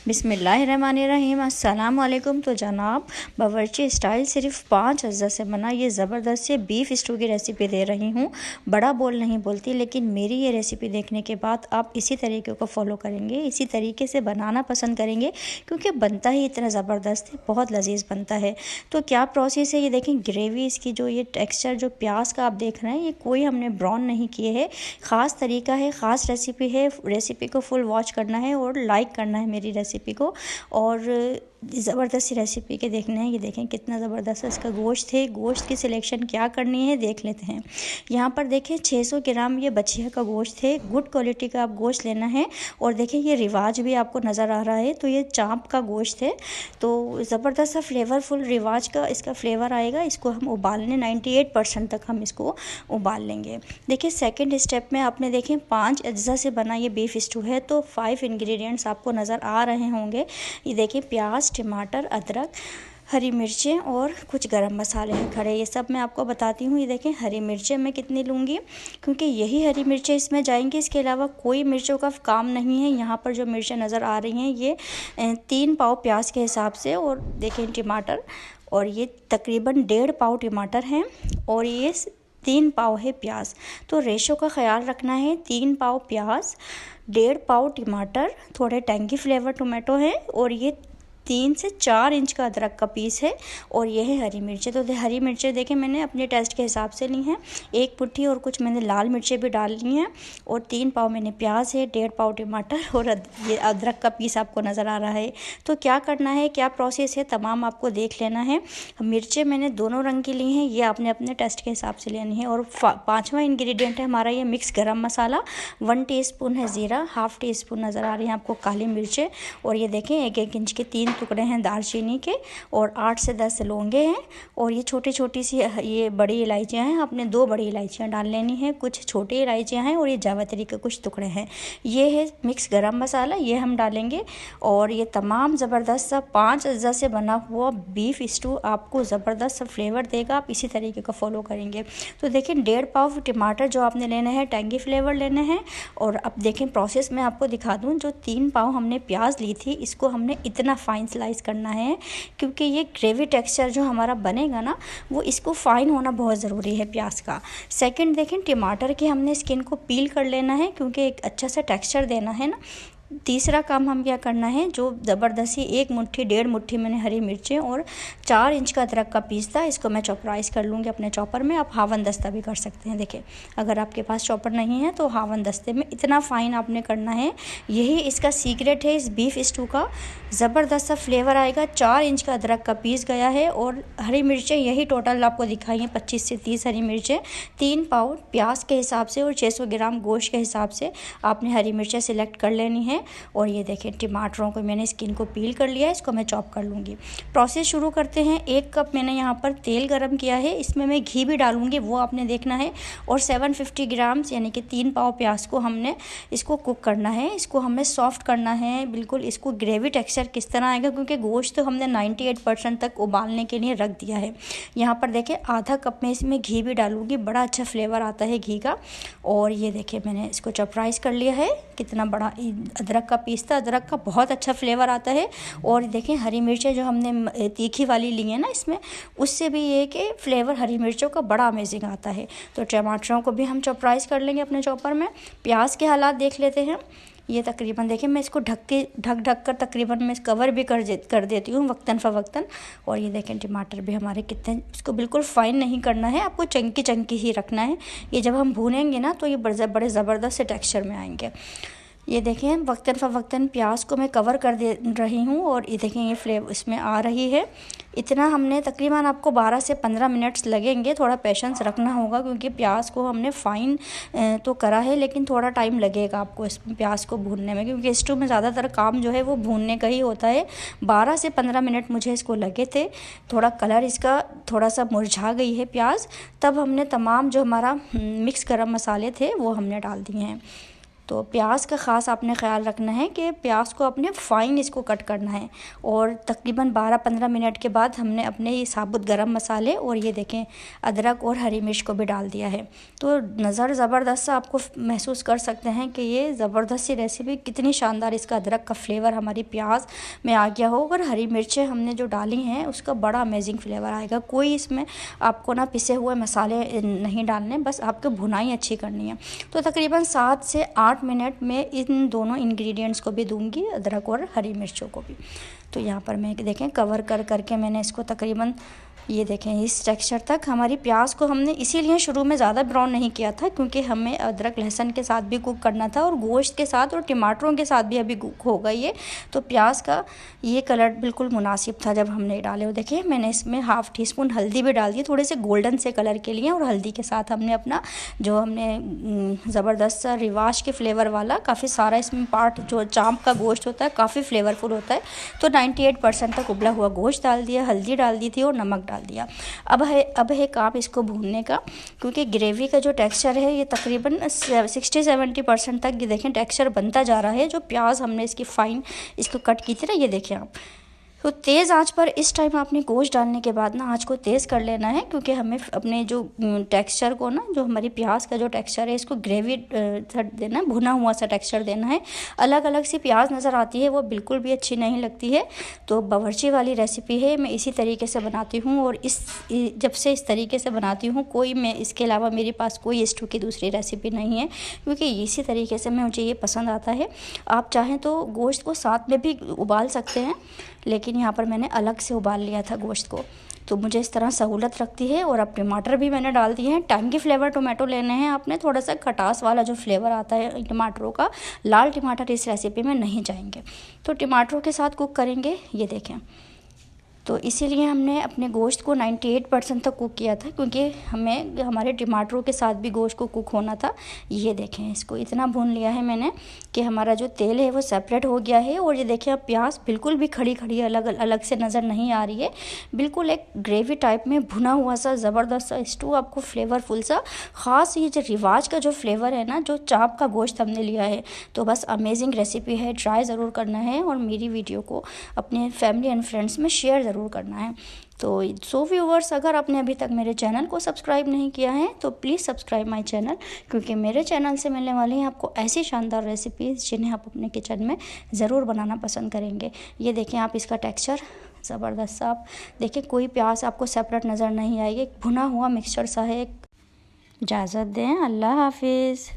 बिस्मिल्लाहिर्रहमानिर्रहीम। अस्सलाम वालेकुम। तो जनाब बावर्ची स्टाइल सिर्फ 5 अज्जा से बना ये ज़बरदस्त से बीफ स्टू की रेसिपी दे रही हूँ। बड़ा बोल नहीं बोलती, लेकिन मेरी ये रेसिपी देखने के बाद आप इसी तरीके को फॉलो करेंगे, इसी तरीके से बनाना पसंद करेंगे, क्योंकि बनता ही इतना ज़बरदस्त है, बहुत लजीज बनता है। तो क्या प्रोसेस है ये देखें। ग्रेवी इसकी जो ये टेक्स्चर जो प्याज का आप देख रहे हैं, ये कोई हमने ब्राउन नहीं किए है। ख़ास तरीका है, ख़ास रेसिपी है। रेसिपी को फुल वॉच करना है और लाइक करना है मेरी रेसिपी को। और ज़बरदस्त सी रेसिपी के देखना है। ये देखें कितना ज़बरदस्त इसका गोश्त है। गोश्त की सिलेक्शन क्या करनी है देख लेते हैं। यहाँ पर देखें 600 ग्राम ये बछिया का गोश्त है। गुड क्वालिटी का आप गोश्त लेना है। और देखें ये रिवाज भी आपको नज़र आ रहा है, तो ये चाँप का गोश्त है। तो ज़बरदस्त सा फ्लेवरफुल रिवाज का इसका फ्लेवर आएगा। इसको हम उबालने 98% तक हम इसको उबाल लेंगे। देखिए सेकेंड स्टेप में आपने देखें 5 अज्जा से बना ये बीफ स्टू है, तो 5 इंग्रेडिएंट्स आपको नज़र आ रहे होंगे। ये देखिए प्याज, टमाटर, अदरक, हरी मिर्चें और कुछ गरम मसाले हैं खड़े। ये सब मैं आपको बताती हूँ। ये देखें हरी मिर्चें मैं कितनी लूँगी, क्योंकि यही हरी मिर्चें इसमें जाएंगी। इसके अलावा कोई मिर्चों का काम नहीं है। यहाँ पर जो मिर्चें नज़र आ रही हैं ये 3 पाव प्याज के हिसाब से। और देखें टमाटर, और ये तकरीबन 1.5 पाव टमाटर हैं, और ये 3 पाव है प्याज। तो रेशो का ख्याल रखना है। 3 पाव प्याज, 1.5 पाव टमाटर, थोड़े टैंगी फ्लेवर टोमेटो है, और ये 3 से 4 इंच का अदरक का पीस है, और ये है हरी मिर्चें। तो हरी मिर्चें देखें मैंने अपने टेस्ट के हिसाब से ली हैं, 1 मुट्ठी, और कुछ मैंने लाल मिर्चें भी डाल ली हैं। और 3 पाव मैंने प्याज है, 1.5 पाव टमाटर, और ये अदरक का पीस आपको नज़र आ रहा है। तो क्या करना है, क्या प्रोसेस है, तमाम आपको देख लेना है। मिर्चें मैंने दोनों रंग की ली हैं, ये आपने अपने टेस्ट के हिसाब से लेनी है। और 5वां इंग्रेडिएंट है हमारा ये मिक्स गरम मसाला। 1 टीस्पून है ज़ीरा, 1/2 टीस्पून नज़र आ रही है आपको काली मिर्चें। और ये देखें 1-1 इंच के 3 टुकड़े हैं दालचीनी के, और 8 से 10 लौंगे हैं। और ये छोटी छोटी सी ये बड़ी इलायचियाँ हैं, आपने 2 बड़ी इलायचियाँ डाल लेनी है। कुछ छोटी इलायचियाँ हैं, और ये जावित्री के कुछ टुकड़े हैं। ये है मिक्स गरम मसाला, ये हम डालेंगे। और ये तमाम ज़बरदस्त सा 5 अज्जा से बना हुआ बीफ स्टू आपको ज़बरदस्त सा फ्लेवर देगा। आप इसी तरीके का फॉलो करेंगे। तो देखें 1.5 पाव टमाटर जो आपने लेना है, टैंगी फ्लेवर लेने हैं। और अब देखें प्रोसेस मैं आपको दिखा दूँ। जो 3 पाव हमने प्याज ली थी, इसको हमने इतना फाइन स्लाइस करना है, क्योंकि ये ग्रेवी टेक्सचर जो हमारा बनेगा ना, वो इसको फाइन होना बहुत ज़रूरी है प्याज का। सेकंड देखें टमाटर की हमने स्किन को पील कर लेना है, क्योंकि एक अच्छा सा टेक्सचर देना है ना। तीसरा काम हम क्या करना है, जो ज़बरदस्ती 1 मुट्ठी 1.5 मुट्ठी मैंने हरी मिर्चें और 4 इंच का अदरक का पीस था, इसको मैं चॉपराइज़ कर लूँगी अपने चॉपर में। आप हावन दस्ता भी कर सकते हैं। देखिए अगर आपके पास चॉपर नहीं है तो हावन दस्ते में इतना फ़ाइन आपने करना है। यही इसका सीक्रेट है इस बीफ स्टू का। ज़बरदस्त सा फ्लेवर आएगा। 4 इंच का अदरक का पीस गया है, और हरी मिर्चें यही टोटल आपको दिखाई हैं 25 से 30 हरी मिर्चें। 3 पाव प्याज के हिसाब से और 600 ग्राम गोश्त के हिसाब से आपने हरी मिर्चें सिलेक्ट कर लेनी है। और ये देखें टमाटरों को मैंने स्किन को पील कर लिया है, इसको मैं चॉप कर लूँगी। प्रोसेस शुरू करते हैं। 1 कप मैंने यहाँ पर तेल गरम किया है, इसमें मैं घी भी डालूँगी, वो आपने देखना है। और 750 ग्राम्स यानी कि 3 पाव प्याज को हमने इसको कुक करना है। इसको हमें सॉफ्ट करना है बिल्कुल। इसको ग्रेवी टेक्सचर किस तरह आएगा, क्योंकि गोश्त तो हमने 98% तक उबालने के लिए रख दिया है। यहाँ पर देखें आधा कप में इसमें घी भी डालूँगी, बड़ा अच्छा फ्लेवर आता है घी का। और ये देखें मैंने इसको चॉपराइज़ कर लिया है। कितना बड़ा अदरक का पीस था, अदरक का बहुत अच्छा फ्लेवर आता है। और देखें हरी मिर्चें जो हमने तीखी वाली ली है ना, इसमें उससे भी ये कि फ्लेवर हरी मिर्चों का बड़ा अमेजिंग आता है। तो टमाटरों को भी हम चॉपराइज़ कर लेंगे अपने चॉपर में। प्याज के हालात देख लेते हैं। ये तकरीबन देखिए मैं इसको ढक कर तकरीबन मैं कवर भी कर देती हूँ वक्तन फ़वक्तन। और ये देखें टमाटर भी हमारे कितने, इसको बिल्कुल फ़ाइन नहीं करना है, आपको चंकी चंकी ही रखना है। ये जब हम भूनेंगे ना तो ये बड़े ज़बरदस्त से टेक्सचर में आएंगे। ये देखें वक्तन फ़वक्तन प्याज को मैं कवर कर दे रही हूँ। और ये देखें ये फ्लेवर इसमें आ रही है। इतना हमने तकरीबन आपको 12 से 15 मिनट्स लगेंगे। थोड़ा पेशेंस रखना होगा, क्योंकि प्याज को हमने फ़ाइन तो करा है, लेकिन थोड़ा टाइम लगेगा आपको इस प्याज को भूनने में, क्योंकि स्टू में ज़्यादातर काम जो है वो भूनने का ही होता है। 12 से 15 मिनट मुझे इसको लगे थे। थोड़ा कलर इसका थोड़ा सा मुरझा गई है प्याज। तब हमने तमाम जो हमारा मिक्स गरम मसाले थे वो हमने डाल दिए हैं। तो प्याज का ख़ास आपने ख्याल रखना है कि प्याज को आपने फ़ाइन इसको कट करना है। और तकरीबन 12-15 मिनट के बाद हमने अपने ये साबुत गरम मसाले और ये देखें अदरक और हरी मिर्च को भी डाल दिया है। तो नज़र ज़बरदस्त आपको महसूस कर सकते हैं कि ये ज़बरदस्त सी रेसिपी कितनी शानदार, इसका अदरक का फ्लेवर हमारी प्याज में आ गया हो और हरी मिर्चें हमने जो डाली हैं उसका बड़ा अमेजिंग फ्लेवर आएगा। कोई इसमें आपको ना पिसे हुए मसाले नहीं डालने, बस आपको भुनाई अच्छी करनी है। तो तकरीबन 7 से 8 मिनट में इन दोनों इंग्रेडिएंट्स को भी दूंगी, अदरक और हरी मिर्चों को भी। तो यहाँ पर मैं देखें कवर करके मैंने इसको तकरीबन ये देखें इस टेक्सचर तक। हमारी प्याज को हमने इसीलिए शुरू में ज़्यादा ब्राउन नहीं किया था क्योंकि हमें अदरक लहसुन के साथ भी कुक करना था और गोश्त के साथ और टमाटरों के साथ भी अभी कुक होगा ये। तो प्याज का ये कलर बिल्कुल मुनासिब था जब हमने डाले। और देखिए मैंने इसमें हाफ़ टी स्पून हल्दी भी डाल दी, थोड़े से गोल्डन से कलर के लिए। और हल्दी के साथ हमने अपना जो हमने ज़बरदस्त सा रिवाज के फ्लेवर वाला काफ़ी सारा इसमें पार्ट जो चाँप का गोश्त होता है काफ़ी फ्लेवरफुल होता है, तो 98% तक उबला हुआ गोश्त डाल दिया, हल्दी डाल दी थी और नमक डाल दिया। अब है काम इसको भूनने का, क्योंकि ग्रेवी का जो टेक्सचर है ये तकरीबन 60-70% तक ये देखें टेक्सचर बनता जा रहा है। जो प्याज हमने इसकी फ़ाइन इसको कट की थी ना, ये देखें आप। तो तेज़ आंच पर इस टाइम आपने गोश्त डालने के बाद ना आंच को तेज़ कर लेना है, क्योंकि हमें अपने जो टेक्सचर को ना, जो हमारी प्याज का जो टेक्सचर है इसको ग्रेवी देना, भुना हुआ सा टेक्सचर देना है। अलग अलग सी प्याज नज़र आती है वो बिल्कुल भी अच्छी नहीं लगती है। तो बावर्ची वाली रेसिपी है, मैं इसी तरीके से बनाती हूँ और जब से इस तरीके से बनाती हूँ मैं इसके अलावा मेरे पास कोई स्टू की दूसरी रेसिपी नहीं है, क्योंकि इसी तरीके से मुझे ये पसंद आता है। आप चाहें तो गोश्त को साथ में भी उबाल सकते हैं, लेकिन यहाँ पर मैंने अलग से उबाल लिया था गोश्त को, तो मुझे इस तरह सहूलत रखती है। और अब टमाटर भी मैंने डाल दिए हैं। टैंगी फ्लेवर टोमेटो लेने हैं आपने, थोड़ा सा खटास वाला जो फ्लेवर आता है टमाटरों का। लाल टमाटर इस रेसिपी में नहीं जाएंगे, तो टमाटरों के साथ कुक करेंगे। ये देखें, तो इसीलिए हमने अपने गोश्त को 98% तक कुक किया था, क्योंकि हमें हमारे टमाटरों के साथ भी गोश्त को कुक होना था। ये देखें, इसको इतना भून लिया है मैंने कि हमारा जो तेल है वो सेपरेट हो गया है। और ये देखें अब प्याज बिल्कुल भी खड़ी खड़ी अलग अलग से नज़र नहीं आ रही है, बिल्कुल एक ग्रेवी टाइप में भुना हुआ सा ज़बरदस्त सा स्टू आपको फ्लेवरफुल सा। ख़ास ये जो रिवाज का जो फ्लेवर है ना, जो चाँप का गोश्त हमने लिया है, तो बस अमेजिंग रेसिपी है, ट्राई ज़रूर करना है और मेरी वीडियो को अपने फैमिली एंड फ्रेंड्स में शेयर ज़रूर करना है। तो सो व्यूवर्स, अगर आपने अभी तक मेरे चैनल को सब्सक्राइब नहीं किया है तो प्लीज़ सब्सक्राइब माय चैनल, क्योंकि मेरे चैनल से मिलने वाली हैं आपको ऐसी शानदार रेसिपीज़ जिन्हें आप अपने किचन में ज़रूर बनाना पसंद करेंगे। ये देखें आप, इसका टेक्सचर ज़बरदस्त सा आप देखें, कोई प्याज आपको सेपरेट नज़र नहीं आएगी, भुना हुआ मिक्सचर सा है। इजाज़त दें, अल्लाह हाफिज़।